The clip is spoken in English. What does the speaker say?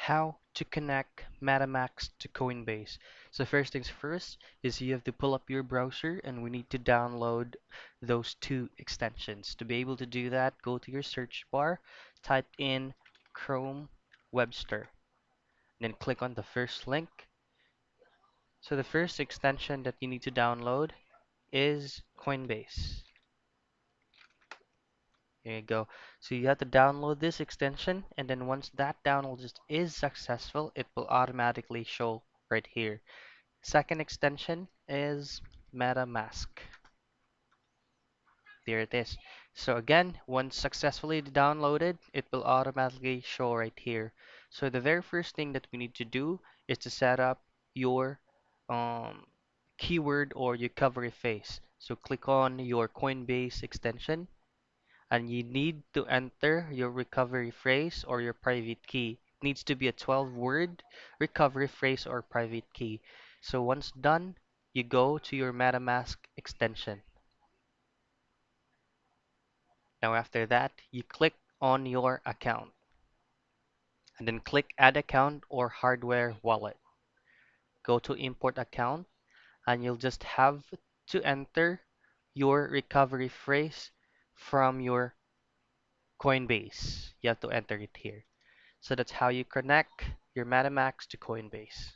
how to connect MetaMask to Coinbase. So first things first is you have to pull up your browser and we need to download those two extensions. To be able to do that, go to your search bar, type in Chrome Webster, then click on the first link. So the first extension that you need to download is Coinbase. There you go. So you have to download this extension, and then once that download is successful, it will automatically show right here. Second extension is MetaMask. There it is. So again, once successfully downloaded, it will automatically show right here. So the very first thing that we need to do is to set up your um, keyword or your recovery phrase. So click on your Coinbase extension and you need to enter your recovery phrase or your private key. It needs to be a 12-word recovery phrase or private key. So once done, you go to your MetaMask extension. Now after that, you click on your account and then click add account or hardware wallet. Go to import account and you'll just have to enter your recovery phrase from your Coinbase. You have to enter it here. So that's how you connect your MetaMask to Coinbase.